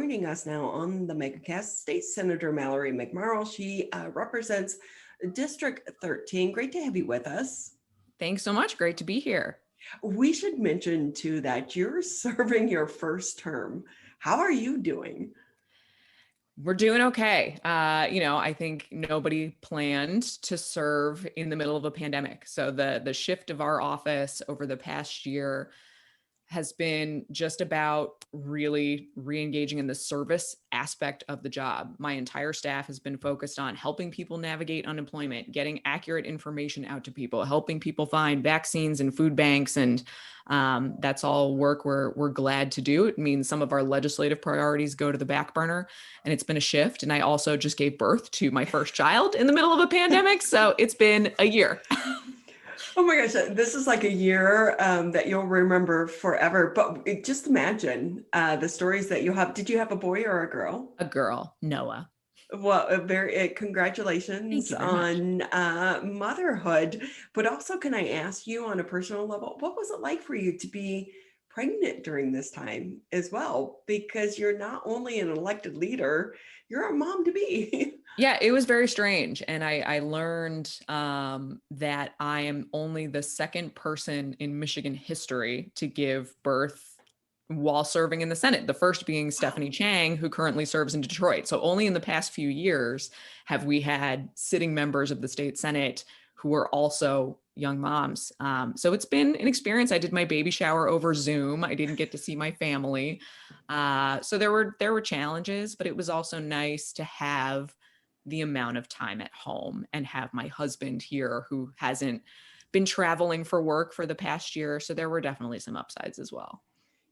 joining us now on the MegaCast, State Senator Mallory McMorrow. She represents District 13. Great to have you with us. Thanks so much. Great to be here. We should mention too that you're serving your first term. How are you doing? We're doing okay. I think nobody planned to serve in the middle of a pandemic. So the shift of our office over the past year has been just about really re-engaging in the service aspect of the job. My entire staff has been focused on helping people navigate unemployment, getting accurate information out to people, helping people find vaccines and food banks. And that's all work we're glad to do. It means some of our legislative priorities go to the back burner, and it's been a shift. And I also just gave birth to my first child in the middle of a pandemic. So it's been a year. Oh my gosh, this is like a year that you'll remember forever. But just imagine the stories that you have. Did you have a boy or a girl? A girl, Noah. Well, Thank congratulations you very much. on motherhood. But also, can I ask you on a personal level, what was it like for you to be pregnant during this time as well? Because you're not only an elected leader, you're a mom to be. Yeah, it was very strange. And I learned that I am only the second person in Michigan history to give birth while serving in the Senate, the first being Stephanie Chang, who currently serves in Detroit. So only in the past few years have we had sitting members of the state Senate who are also young moms. So it's been an experience. I did my baby shower over Zoom. I didn't get to see my family. So there were challenges, but it was also nice to have the amount of time at home and have my husband here who hasn't been traveling for work for the past year. So there were definitely some upsides as well.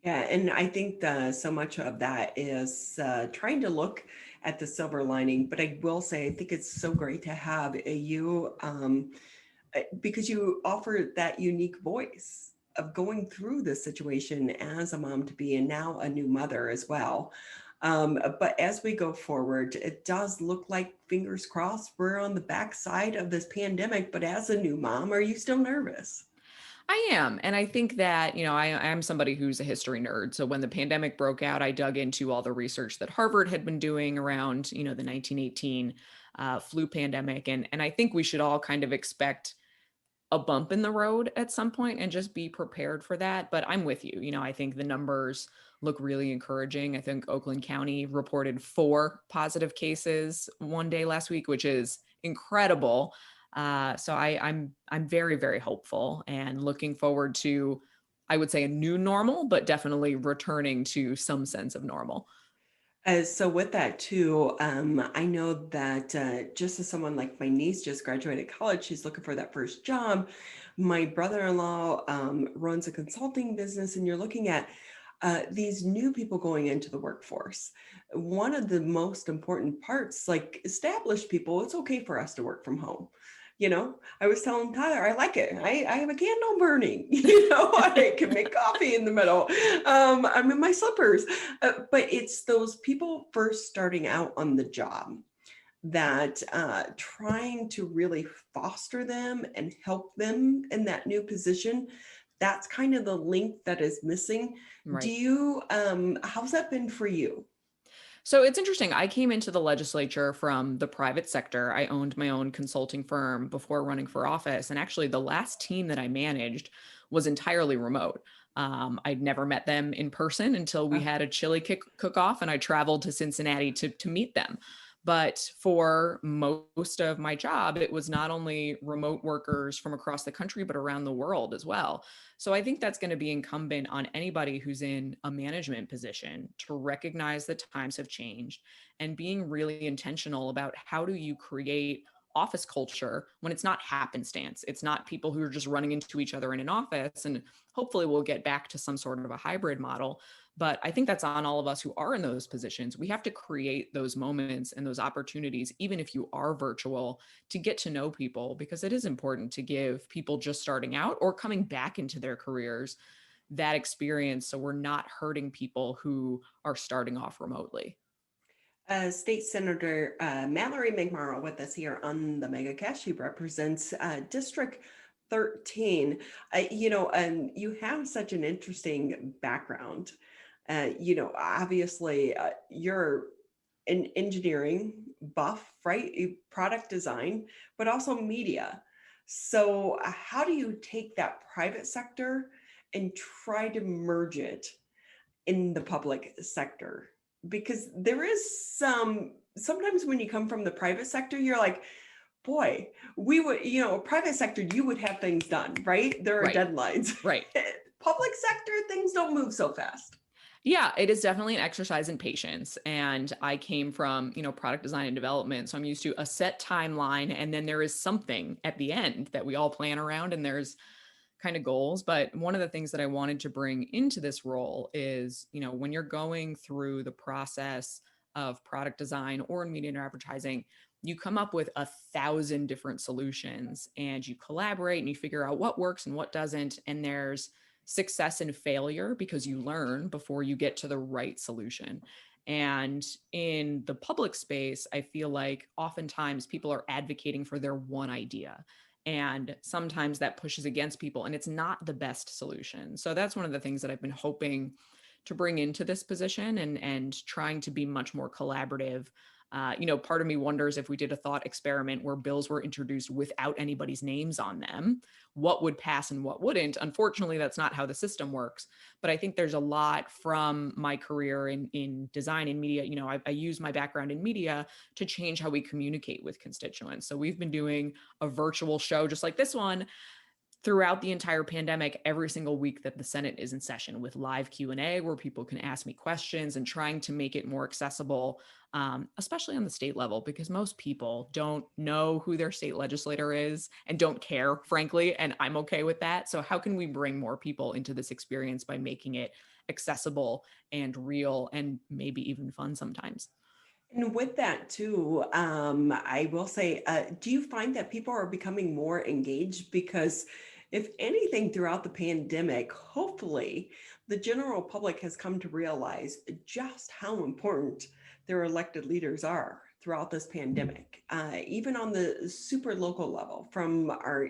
Yeah, and I think so much of that is trying to look at the silver lining. But I will say, I think it's so great to have you because you offer that unique voice of going through this situation as a mom to be and now a new mother as well. But as we go forward, it does look like, fingers crossed, we're on the backside of this pandemic. But as a new mom, are you still nervous? I am. And I think that, I am somebody who's a history nerd. So when the pandemic broke out, I dug into all the research that Harvard had been doing around, the 1918 flu pandemic. And I think we should all kind of expect a bump in the road at some point and just be prepared for that. But I'm with you. I think the numbers look really encouraging. I think Oakland County reported 4 positive cases one day last week, which is incredible. So I'm very, very hopeful and looking forward to, I would say, a new normal, but definitely returning to some sense of normal. So with that too, I know that just as someone like my niece just graduated college, she's looking for that first job. My brother-in-law runs a consulting business, and you're looking at these new people going into the workforce. One of the most important parts, like established people, it's okay for us to work from home. I was telling Tyler, I like it. I have a candle burning, I can make coffee in the middle. I'm in my slippers. But it's those people first starting out on the job that trying to really foster them and help them in that new position. That's kind of the link that is missing. Do Right. you, how's that been for you? So it's interesting. I came into the legislature from the private sector. I owned my own consulting firm before running for office. And actually, the last team that I managed was entirely remote. I'd never met them in person until we had a chili cook-off, and I traveled to Cincinnati to meet them. But for most of my job, it was not only remote workers from across the country, but around the world as well. So I think that's going to be incumbent on anybody who's in a management position to recognize that times have changed and being really intentional about how do you create office culture when it's not happenstance. It's not people who are just running into each other in an office. And hopefully we'll get back to some sort of a hybrid model. But I think that's on all of us who are in those positions. We have to create those moments and those opportunities, even if you are virtual, to get to know people, because it is important to give people just starting out or coming back into their careers that experience, so we're not hurting people who are starting off remotely. State Senator Mallory McMorrow with us here on the MegaCast. She represents District 13. You have such an interesting background. Obviously, you're an engineering buff, right? Product design, but also media. So, how do you take that private sector and try to merge it in the public sector? Because there is sometimes when you come from the private sector, you're like, boy, we would, private sector, you would have things done, right? There are Right. deadlines. Right. Public sector, things don't move so fast. Yeah, it is definitely an exercise in patience. And I came from, product design and development. So I'm used to a set timeline. And then there is something at the end that we all plan around, and there's kind of goals. But one of the things that I wanted to bring into this role is, when you're going through the process of product design or in media and advertising, you come up with 1,000 different solutions and you collaborate and you figure out what works and what doesn't. And there's success and failure because you learn before you get to the right solution. And in the public space, I feel like oftentimes people are advocating for their one idea. And sometimes that pushes against people and it's not the best solution. So that's one of the things that I've been hoping to bring into this position, and trying to be much more collaborative. Part of me wonders if we did a thought experiment where bills were introduced without anybody's names on them, what would pass and what wouldn't. Unfortunately, that's not how the system works. But I think there's a lot from my career in design and media. I use my background in media to change how we communicate with constituents. So we've been doing a virtual show just like this one throughout the entire pandemic, every single week that the Senate is in session, with live Q&A where people can ask me questions, and trying to make it more accessible, especially on the state level, because most people don't know who their state legislator is and don't care, frankly, and I'm okay with that. So how can we bring more people into this experience by making it accessible and real and maybe even fun sometimes? And with that too, I will say, do you find that people are becoming more engaged? Because if anything, throughout the pandemic, hopefully the general public has come to realize just how important their elected leaders are throughout this pandemic, even on the super local level, from our,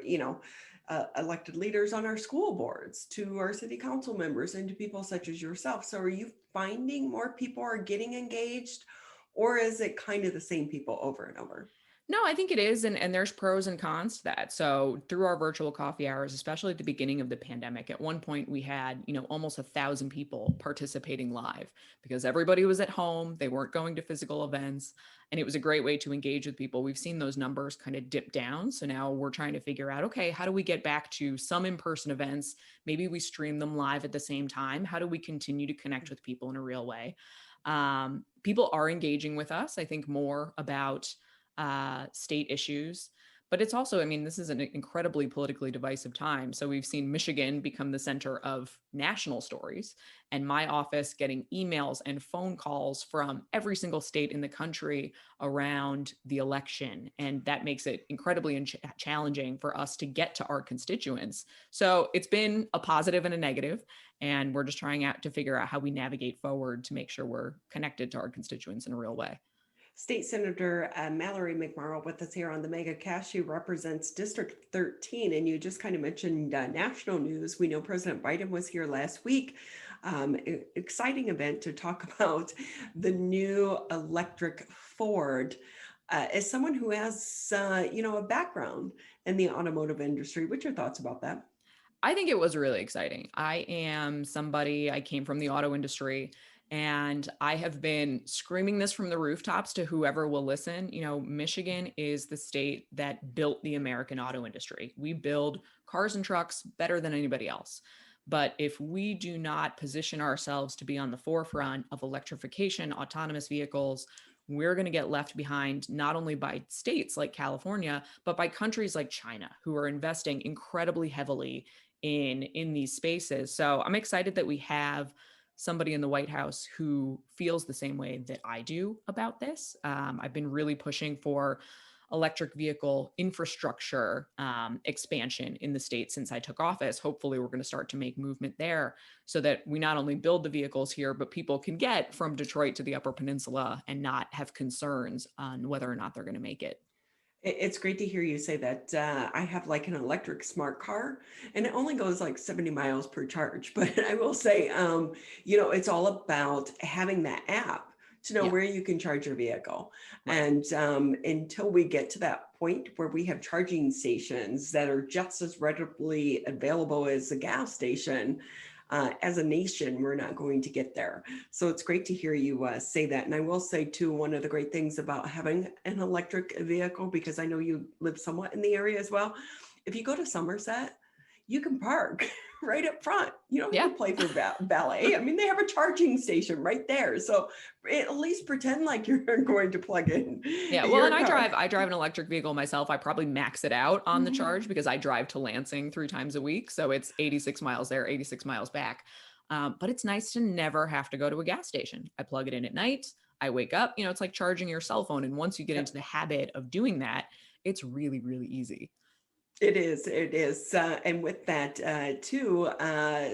elected leaders on our school boards to our city council members and to people such as yourself. So are you finding more people are getting engaged? Or is it kind of the same people over and over? No, I think it is. And there's pros and cons to that. So through our virtual coffee hours, especially at the beginning of the pandemic, at one point we had, almost 1,000 people participating live because everybody was at home. They weren't going to physical events. And it was a great way to engage with people. We've seen those numbers kind of dip down. So now we're trying to figure out, okay, how do we get back to some in-person events? Maybe we stream them live at the same time. How do we continue to connect with people in a real way? People are engaging with us, I think, more about state issues. But it's also, this is an incredibly politically divisive time. So we've seen Michigan become the center of national stories, and my office getting emails and phone calls from every single state in the country around the election. And that makes it incredibly challenging for us to get to our constituents. So it's been a positive and a negative, and we're just trying out to figure out how we navigate forward to make sure we're connected to our constituents in a real way. State Senator Mallory McMorrow with us here on the Mega Cast. She represents District 13, and you just kind of mentioned national news. We know President Biden was here last week. Exciting event to talk about the new electric Ford. As someone who has, a background in the automotive industry, what's your thoughts about that? I think it was really exciting. I came from the auto industry, and I have been screaming this from the rooftops to whoever will listen. Michigan is the state that built the American auto industry. We build cars and trucks better than anybody else. But if we do not position ourselves to be on the forefront of electrification, autonomous vehicles, we're going to get left behind, not only by states like California, but by countries like China, who are investing incredibly heavily in these spaces. So I'm excited that we have somebody in the White House who feels the same way that I do about this. I've been really pushing for electric vehicle infrastructure expansion in the state since I took office. Hopefully, we're going to start to make movement there so that we not only build the vehicles here, but people can get from Detroit to the Upper Peninsula and not have concerns on whether or not they're going to make it. It's great to hear you say that. I have like an electric smart car and it only goes like 70 miles per charge. But I will say, it's all about having that app to know Yeah, where you can charge your vehicle. right. And until we get to that point where we have charging stations that are just as readily available as a gas station, as a nation, we're not going to get there. So it's great to hear you say that. And I will say, too, one of the great things about having an electric vehicle, because I know you live somewhat in the area as well, if you go to Somerset, you can park right up front. You don't have Yeah. to play for valet. I mean, they have a charging station right there. So at least pretend like you're going to plug in Yeah, well, and your I car. drive I drive an electric vehicle myself. I probably max it out on the Mhm. charge because I drive to Lansing 3 times a week, so it's 86 miles there, 86 miles back. But it's nice to never have to go to a gas station. I plug it in at night. I wake up, it's like charging your cell phone. And once you get into Yep. the habit of doing that, it's really, really easy. It is. It is. And with that, too,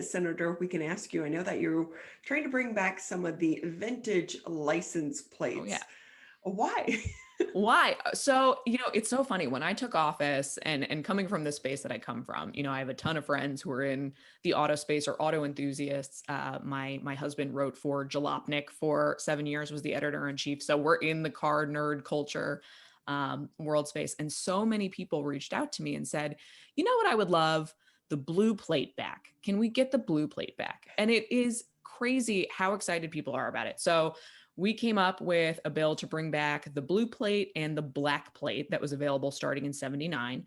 Senator, we can ask you. I know that you're trying to bring back some of the vintage license Oh yeah. plates. Why? Why? So, it's so funny when I took office and coming from the space that I come from, I have a ton of friends who are in the auto space or auto enthusiasts. My husband wrote for Jalopnik for 7 years, was the editor in chief. So we're in the car nerd culture world space. And so many people reached out to me and said, you know what I would love? The blue plate back. Can we get the blue plate back? And it is crazy how excited people are about it. So we came up with a bill to bring back the blue plate and the black plate that was available starting in 79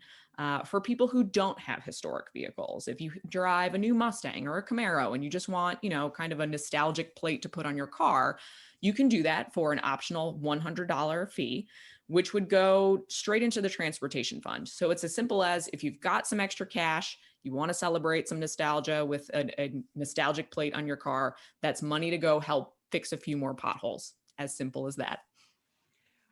for people who don't have historic vehicles. If you drive a new Mustang or a Camaro and you just want, kind of a nostalgic plate to put on your car, you can do that for an optional $100 fee, which would go straight into the transportation fund. So it's as simple as if you've got some extra cash, you want to celebrate some nostalgia with a nostalgic plate on your car, that's money to go help fix a few more potholes. As simple as that.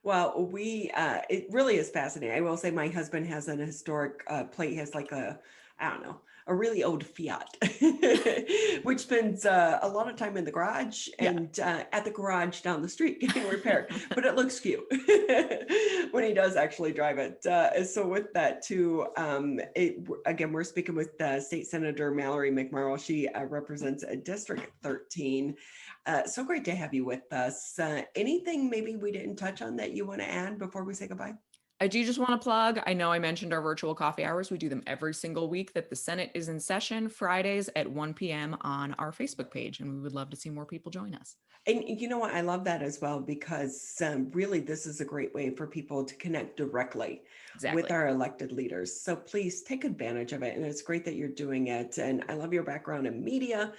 Well, it really is fascinating. I will say my husband has an historic plate. He has like I don't know, a really old Fiat, which spends a lot of time in the garage Yeah. and at the garage down the street getting repaired. But it looks cute when he does actually drive it. So with that too, again, we're speaking with State Senator Mallory McMurrow. She represents District 13. So great to have you with us. Anything maybe we didn't touch on that you want to add before we say goodbye? I do just want to plug. I know I mentioned our virtual coffee hours. We do them every single week that the Senate is in session, Fridays at 1 p.m. on our Facebook page. And we would love to see more people join us. And you know what? I love that as well because really this is a great way for people to connect directly with Exactly. our elected leaders. So please take advantage of it. And it's great that you're doing it. And I love your background in media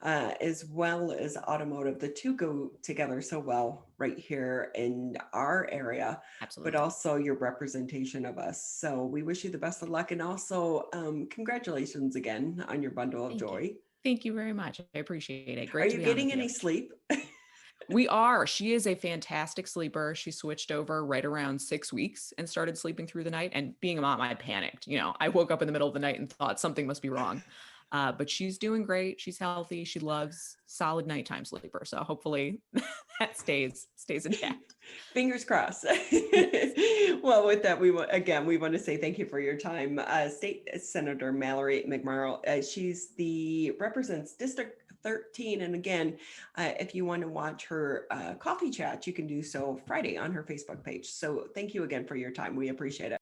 as well as automotive. The two go together so well right here in our area, but Absolutely. also your representation of us. So we wish you the best of luck. And also, congratulations again on your bundle of Thank you. joy. Thank you very much. I appreciate it. Are Great to you be on getting with you. any sleep? We are. She is a fantastic sleeper. She switched over right around 6 weeks and started sleeping through the night. And being a mom, I panicked. I woke up in the middle of the night and thought something must be wrong. But she's doing great. She's healthy. She loves solid nighttime sleeper. So hopefully that stays intact. Fingers crossed. Yes. Well, with that, we want to say thank you for your time, State Senator Mallory McMurrow. She's the represents District 13, and again, if you want to watch her coffee chat, you can do so Friday on her Facebook page. So, thank you again for your time. We appreciate it.